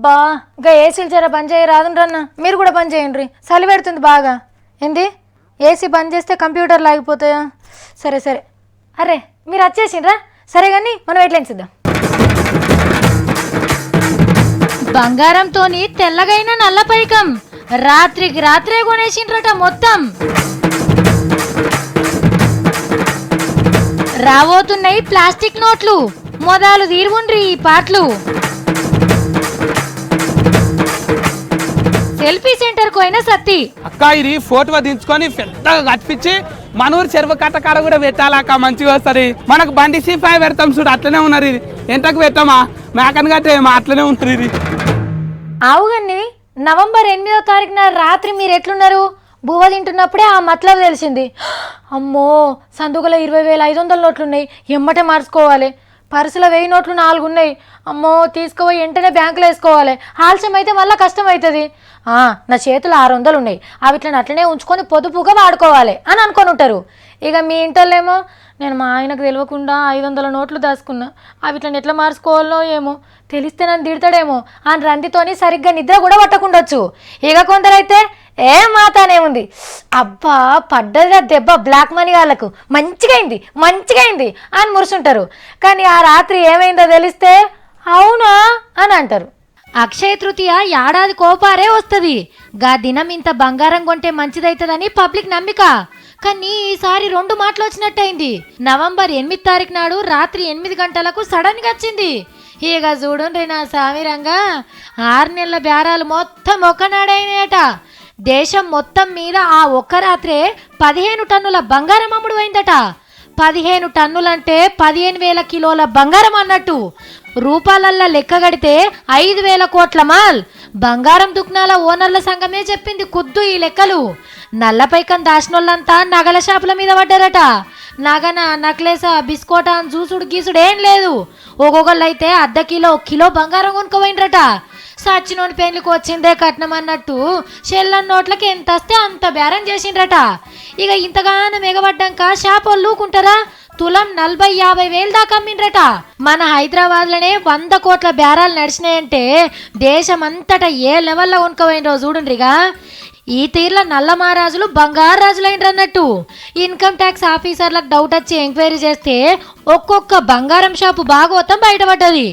అబ్బా ఇంకా ఏసీలు జర బంద్ చేయ రాదుండ్రన్న, మీరు కూడా బంద్ చేయండి. చలి పెడుతుంది బాగా. ఏంది ఏసీ బంద్ చేస్తే కంప్యూటర్లు ఆగిపోతాయా? సరే సరే, అరే మీరు వచ్చేసిండ్రా, సరే కానీ మనం ఎట్లెంచుద్దాం. బంగారంతోని తెల్లగైన నల్ల పైకం రాత్రికి రాత్రే కొనేసిండ్రట మొత్తం. రాబోతున్నాయి ప్లాస్టిక్ నోట్లు, మొదలు తీరుండ్రి ఈ పాటలు. సెల్ఫీ సెంటర్ కు అయినా సత్తి అక్క ఇది ఫోటో దించుకొని పెద్దగా కట్టించి మనూరు చెరువు కట్టకాడ కూడా పెట్టాలక్క, మంచిగా వస్తుంది. మనకు బండి సిఫాయి పెడతాం చూడు, అట్లనే ఉన్నారు. ఇది ఎంతకు పెట్టామా మేకన్ కట్టేమా, అట్లనే ఉంటుంది ఇది. అవుగన్ని నవంబర్ 8వ తారీఖున రాత్రి మీరు ఎట్లున్నారు? బువ్వ తింటున్నప్పుడే ఆ మతలబు తెలిసింది. అమ్మో సందుకలో 20,500 నోట్లున్నాయి, ఎమ్మటే మార్చుకోవాలి. పర్సులో 1000 నోట్లు 4 ఉన్నాయి. అమ్మో తీసుకుపోయి వెంటనే బ్యాంకులో వేసుకోవాలి, ఆలస్యం అయితే మళ్ళీ కష్టం అవుతుంది. నా చేతులు 600 ఉన్నాయి, అవి ఇట్లా అట్లనే ఉంచుకొని పొదుపుగా వాడుకోవాలి అని అనుకొని ఉంటారు. ఇక మీ ఇంటోళ్ళేమో నేను మా ఆయనకు తెలియకుండా 500 నోట్లు దాచుకున్నా, అవి ఇట్లా ఎట్లా మార్చుకోవాలో ఏమో, తెలిస్తే నన్ను తిడతాడేమో అని రందితోని సరిగ్గా నిద్ర కూడా పట్టకుండొచ్చు. ఇక కొందరైతే ఏం మాతానే ఉంది, అబ్బా పడ్డదిగా దెబ్బ బ్లాక్ మనీ వాళ్ళకు, మంచిగా అయింది అని మురుసుంటారు. కానీ ఆ రాత్రి ఏమైందో తెలిస్తే అవునా అని అంటారు. అక్షయ తృతీయ ఏడాది కోపారే వస్తుంది. గా దినం ఇంత బంగారం కొంటే మంచిదైతుందని పబ్లిక్ నమ్మిక. కానీ ఈసారి 2 మాటలు వచ్చినట్టయింది. నవంబర్ 8వ తారీఖు నాడు రాత్రి 8 గంటలకు సడన్ గా వచ్చింది. ఇక చూడండి నా సామిరంగా 6 నెలల బేరాలు మొత్తం ఒక్కనాడైనాయట. దేశం మొత్తం మీద ఆ ఒక్క రాత్రే 15 టన్నుల బంగారం అమ్ముడు అయిందట. 15 టన్నులంటే 15,000 కిలోల బంగారం అన్నట్టు. రూపాయలల్లో లెక్క గడితే 5,000 కోట్ల మాల్. బంగారం దుకాణాల ఓనర్ల సంఘమే చెప్పింది కుద్దు ఈ లెక్కలు. నల్లపైకం దాచినోళ్ళంతా నగల షాపుల మీద పడ్డారట. నగన నక్లెసా బిస్కోటా అని చూసుడు గీసుడు ఏం లేదు. ఒక్కొక్కళ్ళు అయితే ½ కిలో బంగారం కొనుక్కోపోయినరట. సచ్చినోని పెళ్లికి వచ్చిందే కట్నం అన్నట్టు చెల్లన్ నోట్లకి ఎంత వస్తే అంత బేరం చేసిండ్రట. ఇక ఇంతగానో ఎగబడ్డాక షాపోళ్ళు ఊకుంటారా? తులం 40-50 వేలు దాకా అమ్మిండ్రట. మన హైదరాబాద్ లోనే 100 కోట్ల బేరాలు నడిచినాయంటే దేశమంతటా ఏ లెవెల్లో కొనుక్కోపోయినరో చూడండిగా. ఈ తీర్ల నల్ల మహారాజులు బంగారు రాజులైనరు అన్నట్టు. ఇన్కమ్ ట్యాక్స్ ఆఫీసర్లకు డౌట్ వచ్చి ఎంక్వైరీ చేస్తే ఒక్కొక్క బంగారం షాపు భాగవతం బయటపడ్డది.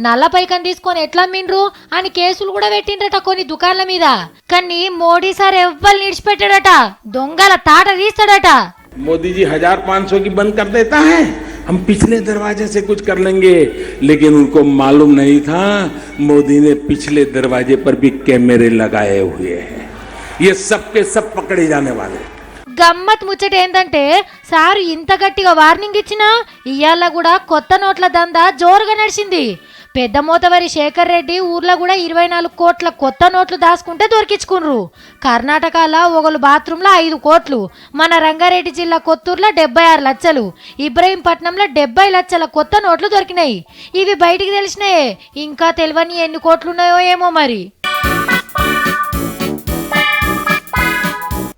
నల్ల పైకం తీసుకొని ఎట్లా అమ్మిండ్రు అని కేసులు కూడా పెట్టిండ్రట కొన్ని దుకాణాల మీద. కానీ మోడీ సార్ ఎవ్వరు నిడిచిపెట్టాడట, దొంగల తాట తీస్తాడట. मोदी जी 1,500 की बंद कर देता है, हम पिछले दरवाजे से कुछ कर लेंगे, लेकिन उनको मालूम नहीं था मोदी ने पिछले दरवाजे पर भी कैमरे लगाए हुए हैं, ये सब के सब पकड़े जाने वाले. గమ్మత్ ముచ్చట ఏంటంటే సారు ఇంత గట్టిగా వార్నింగ్ ఇచ్చినా ఇయ్యాల కూడా కొత్త నోట్ల దందా జోరుగా నడిచింది. పెద్ద మోతవరి శేఖర్ రెడ్డి ఊర్లో కూడా 24 కోట్ల కొత్త నోట్లు దాచుకుంటే దొరికించుకున్నారు. కర్ణాటకలో ఒకళ్ళు బాత్రూంలో 5 కోట్లు, మన రంగారెడ్డి జిల్లా కొత్తూరులో 76 లక్షలు, ఇబ్రహీంపట్నంలో 70 లక్షల కొత్త నోట్లు దొరికినాయి. ఇవి బయటికి తెలిసినాయే, ఇంకా తెలియని ఎన్ని కోట్లున్నాయో ఏమో మరి.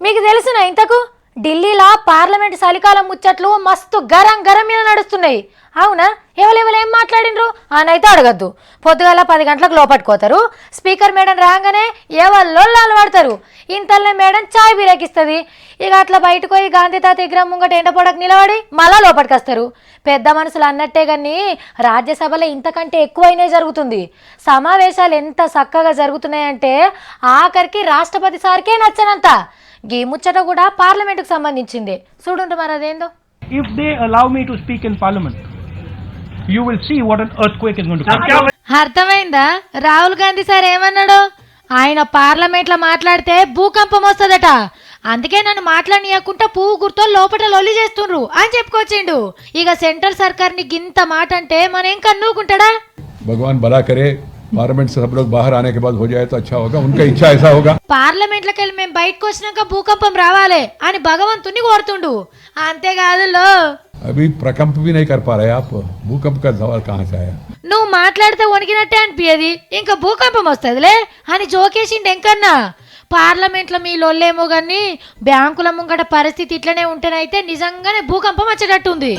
మీకు తెలిసిన ఇంతకు ఢిల్లీలో పార్లమెంట్ చలికాలం ముచ్చట్లు మస్తు గరం మీద నడుస్తున్నాయి. అవునా? ఎవరెవరు ఏం మాట్లాడినరు అని అయితే అడగద్దు. పొద్దుగాల 10 గంటలకు లోపట్టుకోతారు. స్పీకర్ మేడం రాగానే ఎవరు పడతారు. ఇంతల్లే మేడం చాయ్ బిరేకిస్తుంది. ఇక అట్లా బయటకు పోయి గాంధీ తాత విగ్రహం ముంగట ఎండపొడకు నిలబడి మళ్ళా లోపలికొస్తారు. పెద్ద మనుషులు అన్నట్టే కానీ రాజ్యసభలో ఇంతకంటే ఎక్కువైనా జరుగుతుంది. సమావేశాలు ఎంత చక్కగా జరుగుతున్నాయంటే ఆఖరికి రాష్ట్రపతి సార్కే నచ్చనంత. గీ ముచ్చట కూడా పార్లమెంట్ కు సంబంధించింది. చూడండి మరి అదేందో. If they allow me to speak in parliament, you will see what an earthquake is going to come. అర్థమైందా? రాహుల్ గాంధీ సార్ ఏమన్నాడు? ఆయన పార్లమెంట్ లో మాట్లాడితే భూకంపం వస్తుందట. అందుకే నన్ను మాట్లాడనీయకుండా పువ్వు గుర్తో లోపల లొల్లి చేస్తుండ్రు అని చెప్పుకొచ్చిండు. ఇక సెంట్రల్ సర్కార్ ని గింత మాట అంటే మన ఏం కన్నుకుంటాడా? భగవాన్ భలా करे पार्लियामेंट से सब लोग बाहर आने के बाद हो जाए तो अच्छा होगा, उनका इच्छा ऐसा होगा. పార్లమెంట్ లోకి వెళ్ళి మేము బయటకు వచ్చినాక భూకంపం రావాలి అని భగవంతుని కోరుతుండు. అంతేకాదులో अभी प्रकंप भी नहीं कर पा रहे आप, भूकंप का सवाल कहाँ से आया? నువ్వు మాట్లాడితే వణికినట్టే అనిపించేది, ఇంకా భూకంపం వస్తుందిలే అని జోకేసిండు. ఎంకన్నా పార్లమెంట్లో మీ లొల్లేమో కానీ బ్యాంకుల ముంగట పరిస్థితి ఇట్లనే ఉంటేనైతే నిజంగానే భూకంపం వచ్చేటట్టుంది.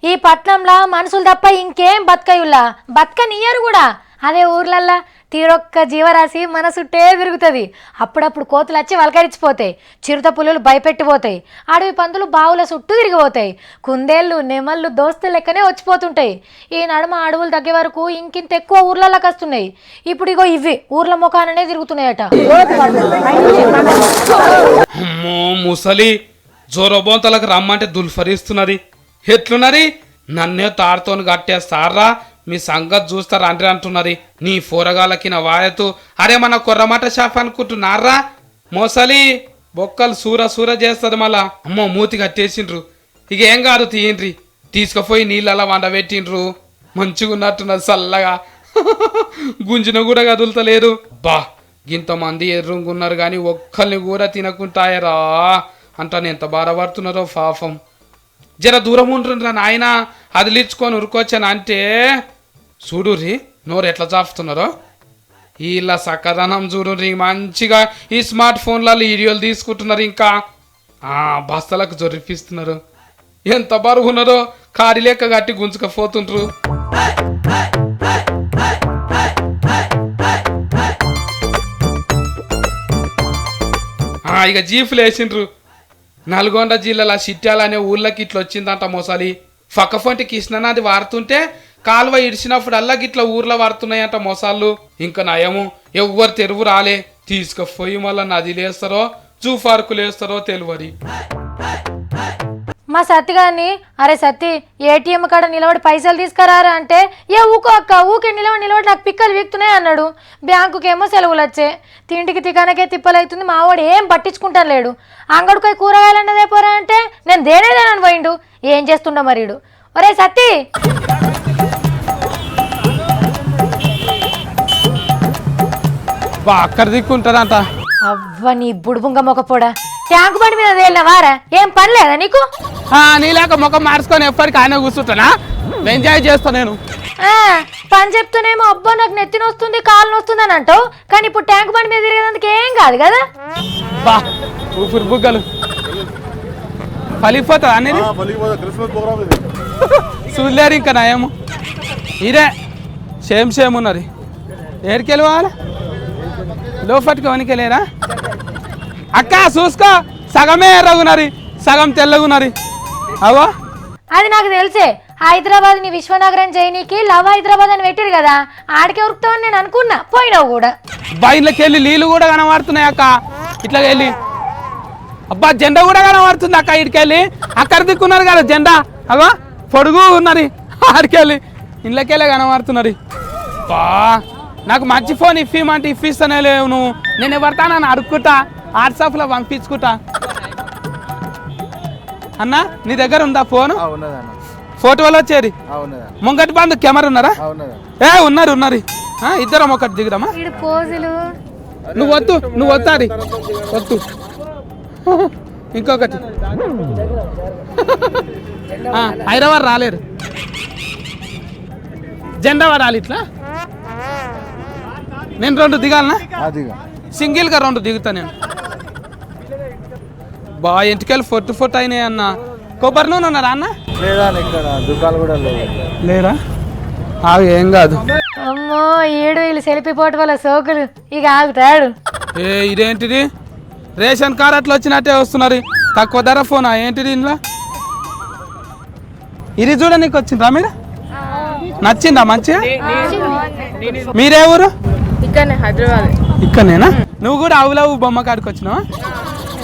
ఈ పట్నంలో మనుషులు తప్ప ఇంకేం బతకయుల్లా బతకనియ్యరు కూడా. అదే ఊర్లల్లా తీరొక్క జీవరాశి మన చుట్టే తిరుగుతుంది. అప్పుడప్పుడు కోతులు వచ్చి వలకరించిపోతాయి, చిరుత పులులు భయపెట్టిపోతాయి, అడవి పందులు బావుల చుట్టూ తిరిగిపోతాయి, కుందేళ్ళు నెమళ్ళు దోస్తులు లెక్కనే వచ్చిపోతుంటాయి. ఈ నడుమ అడవులు తగ్గే వరకు ఇంకింత ఎక్కువ ఊర్లలోకి వస్తున్నాయి. ఇప్పుడు ఇగో ఇవి ఊర్ల ముఖాననే తిరుగుతున్నాయట. అమ్మో ముసలి జోరబోంతలకు రమ్మంటే దుల్ఫరిస్తున్నది. ఎట్లున్నది? నన్నే తాడుతోని కట్టేస్తారా, మీ సంగతి చూస్తారు అంటారు అంటున్నది. నీ పోరగాళ్ళకి నా వాయతు అరే మన కొర్రమాట షాప్ అనుకుంటున్నారా? మోసలి బొక్కలు సూర సూర చేస్తుంది మళ్ళా. అమ్మో మూతి కట్టేసిండ్రు. ఇక ఏం కాదు తీయండ్రి, తీసుకుపోయి నీళ్ళలా వండబెట్టిండ్రు. మంచిగా ఉన్నట్టున్నది చల్లగా. గుంజిన కూడా కదులుతలేరు. బా ఇంతమంది ఎర్రుంగున్నారు కానీ ఒక్కరిని కూడా తినకుంటాయరా అంటాను. ఎంత బాధపడుతున్నారో పాపం. జర దూరం ఉంటుండ్రా నాయన, అదిలిచ్చుకొని ఉరుకొచ్చాను అంటే చూడుర్రి నోరు ఎట్లా చాపుతున్నారో. వీళ్ళ సక్కదనం చూడుర్రి, మంచిగా ఈ స్మార్ట్ ఫోన్లలో వీడియోలు తీసుకుంటున్నారు, ఇంకా బస్తలకు జొరిపిస్తున్నారు. ఎంత బరుగున్నారో, కాడి లెక్క కట్టి గుంజుకపోతుండ్రు. ఇక జీపులు వేసిండ్రు. నల్గొండ జిల్లాల చిట్యాల అనే ఊళ్ళకి ఇట్లా వచ్చిందంట మోసాలి. పక్కఫొంటి కృష్ణనాది వాడుతుంటే కాలువ ఇడిచినప్పుడల్లా గిట్లా ఊర్లో వాడుతున్నాయంట మోసాళ్ళు. ఇంకా నయము ఎవ్వరు తెరువు రాలే. తీసుకుపోయి మళ్ళీ నదిలు వేస్తారో జూ పార్కులు వేస్తారో తెలియదు. మా సత్తి గారిని అరే సత్తి ఏటీఎం కాడ నిలబడి పైసలు తీసుకురారా అంటే ఏ ఊకో అక్క ఊకే నిలబడి నాకు పిక్కలు వీక్తున్నాయి అన్నాడు. బ్యాంకుకేమో సెలవులు వచ్చే, తిండికి తికానకే తిప్పలవుతుంది. మావాడు ఏం పట్టించుకుంటాను లేడు. అంగడికి కూరగాయలు అన్నదే పోరా అంటే నేను దేనేదేనని పోయిండు. ఏం చేస్తుండో మరీడు. ఒరే సత్తి అక్కడ దిక్కుంటారంట. అవ్వ నీ బుడుబుంగ మొక్కపోడా, ట్యాంకు బండి మీద వెళ్ళినవారా? ఏం పని లేదా నీకు? నీలాక ముఖం మార్చుకొని ఎప్పటికీ ఆయన కూర్చుంటానా? ఎంజాయ్ చేస్తా నేను. పని చెప్తూనేమో అబ్బా నాకు నెత్తిన వస్తుంది కాలు వస్తుంది అని అంటావు, కానీ ఇప్పుడు ట్యాంక్ బండి మీద తిరిగేందుకు ఏం కాదు కదా. బా ఊపిరి బుగ్గలు పలిపోతా అనేది చూడలేరు ఇంకా నయము. ఇదే సేమ్ ఉన్నది. ఏడికెళ్ళి పోవాలి? లోపటికి వనికెళ్ళారా? అక్క చూసుకో, సగమే ఎర్రగున్నది, సగం తెల్లగున్నది. అవో అది నాకు తెలిసే. హైదరాబాద్ ని విశ్వనగరం జైనీకి లవ్ హైదరాబాద్ అని పెట్టిరు కదా, ఆడికే ఉరుకుతావని నేను అనుకున్నా. పోయినావు కూడా. బయటకి వెళ్ళి నీళ్ళు కూడా కనబడుతున్నాయి అక్క. ఇట్లా వెళ్ళి అబ్బా జెండా కూడా కనబడుతుంది అక్క. ఇడికెళ్ళి అక్కడ దిక్కున్నారు కదా జెండా, అవో పొడుగు ఉన్నది. ఆడికెళ్ళి ఇంట్లోకెళ్ళి కనబడుతున్నది. బా నాకు మంచి ఫోన్ ఇప్పిమంటే ఇప్పిస్తానే లేవు నువ్వు. నేను ఎవరితానని అడుక్కుంటా, వాట్సాప్లో పంపించుకుంటా. అన్నా నీ దగ్గర ఉందా ఫోన్? ఫోటోలు వచ్చేది ముంగటి బంధు కెమెరా ఉన్నారా? ఉన్నారు. ఇద్దరం ఒకటి దిగుదామా? నువ్వు వద్దు అది వద్దు. ఇంకొకటి హైదరాబాద్ రాలేరు, జెండా వాడాలి. ఇట్లా నేను 2 దిగాలనా? సింగిల్ గా 2 దిగుతా నేను. బా ఇంటికెళ్ళి ఫొట్టు అయినాయి అన్న. కొబ్బరి నూనె ఉన్నారా అన్న? లేరా? ఏం కాదు. అమ్మో ఏడు వీళ్ళు సెల్ఫీ పోటు వల్ల సోకులు ఇక ఆగుతాడు. ఇదేంటిది? రేషన్ కార్డు అట్లా వచ్చినట్టే వస్తున్నారు. తక్కువ ధర ఫోనా ఏంటిది? ఇంట్లో ఇది చూడ నీకు వచ్చిందా? మీరు నచ్చిందా మంచిగా? మీరే ఊరు? ఇక్కడనేనా? నువ్వు కూడా అవులవు బొమ్మ కాడికి వచ్చినావా?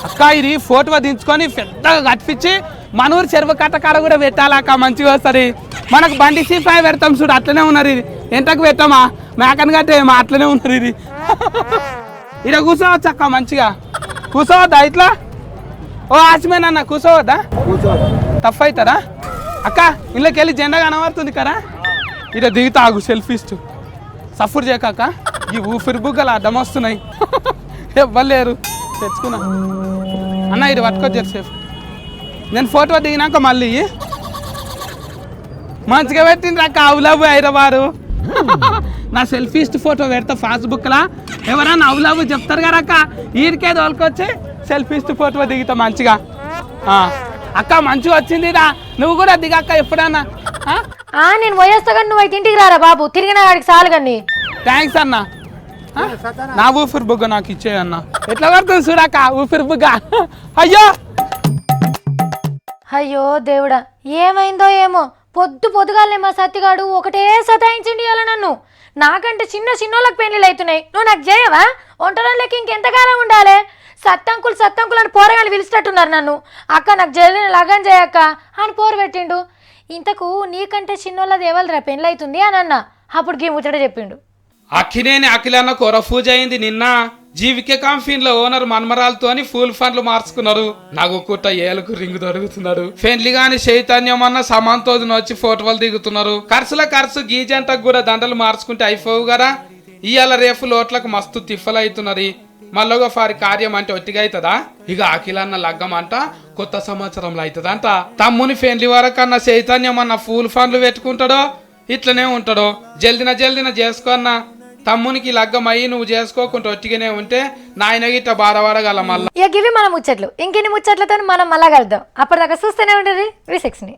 అక్క ఇది ఫోటో దించుకొని పెద్దగా కట్టించి మన ఊరు చెరువు కట్టకాడ కూడా పెట్టాలక్క, మంచిగా వస్తుంది. మనకు బండి C5 పెడతాం చూడు, అట్లనే ఉన్నారు. ఇది ఎంతకు పెట్టామా? మేకని కట్టేమా? అట్లనే ఉన్నారు. ఇది ఇక్కడ కూర్చోవచ్చు అక్క, మంచిగా కూర్చోవద్దా? ఇట్లా ఓ ఆశమేనా అన్న కూర్చోవద్దా? టఫ్ అవుతారా అక్క? ఇళ్ళకి వెళ్ళి జెండా కనబడుతుంది కదా, ఇక్కడ దిగుతా ఆగు. సెల్ఫీస్ట్ సఫర్ చేయక ఈ ఊపిరి బుగ్గలు అడ్డం వస్తున్నాయి. ఇవ్వలేరు తెచ్చుకున్నా అన్న. ఇది పట్టుకొచ్చారు సేఫ్. నేను ఫోటో దిగినాక మళ్ళీ మంచిగా పెట్టిండ్రు అక్క. అవులాబు హైదరాబాదు. నా సెల్ఫీస్ట్ ఫోటో పెడతా ఫేస్బుక్లా. ఎవరన్నా అవులాబు చెప్తారు కదా అక్క, వీరికే తోలుకొచ్చి సెల్ఫీస్ట్ ఫోటో దిగుతా మంచిగా. అక్క మంచిగా వచ్చిందిరా, నువ్వు కూడా దిగక్క ఎప్పుడన్నా. నేను పోయేస్తా కానీ నువ్వు అయితే ఇంటికి రారా బాబు, తిరిగిన వాడికి చాలు కానీ. థ్యాంక్స్ అన్న. నా ఊపిరి బుగ్గ నాకు ఇచ్చేయన్న. ఎట్లా పడుతుంది చూడక్క ఊపిరి బుగ్గ. అయ్యో అయ్యో దేవుడా, ఏమైందో ఏమో, పొద్దుగాలే మా సత్తిగాడు ఒకటే సతాయించండి అలా నన్ను. నాకంటే చిన్నోళ్ళకి పెళ్ళిళ్ళు అవుతున్నాయి, నువ్వు నాకు చేయవా? ఒంటరిలోకి ఇంకెంతకాలం ఉండాలి? సత్తంకులు అని పోరగాళ్ళు పిలిచేటట్టున్నారు నన్ను. అక్క నాకు జల్లిన లగన్ చేయక్క అని పోరు పెట్టిండు. ఇంతకు నీకంటే చిన్నోళ్ళది ఎవరిరా పెళ్ళి అవుతుంది అని అన్న. అప్పుడు ఈ ముచ్చట చెప్పిండు. అక్కినేని అఖిలన్న కొర పూజ అయింది నిన్న. జీవికే కంపెనీలో ఓనర్ మన్మరాలతోని ఫుల్ ఫండ్లు మార్చుకున్నారు. నవ్వుకుంట ఏలకు రింగు దొరుకుతున్నారు. ఫ్రెండ్లీ గాని చైతన్యం అన్న సమాంతోదిన వచ్చి ఫోటోలు దిగుతున్నారు. ఖర్చు గీజంటకు కూడా దండలు మార్చుకుంటే అయిపోవు కదా. ఇవాళ రేపు లోట్లకు మస్తు తిప్పలు అవుతున్నది. మళ్ళొక ఫారి కార్యం అంటే ఒట్టిగా అవుతుందా? ఇక అఖిలన్న లగ్గం అంట కొత్త సంవత్సరంలో అవుతుందంట. తమ్ముని ఫ్రెండ్లీ వరకన్నా చైతన్యం అన్న ఫుల్ ఫండ్లు పెట్టుకుంటాడో ఇట్లనే ఉంటాడో. జల్దిన చేసుకున్నా. తమ్మునికి లగ్గం అయ్యి నువ్వు చేసుకోకుండా ఒట్టిగానే ఉంటే నాయన గిట్ట బాధపడగల. మళ్ళా ఇక ఇవి మన ముచ్చట్లు. ఇంకెన్ని ముచ్చట్లతో మనం మళ్ళా కలుద్దాం. అప్పటిదాకా చూస్తూనే ఉంటుంది V6ని.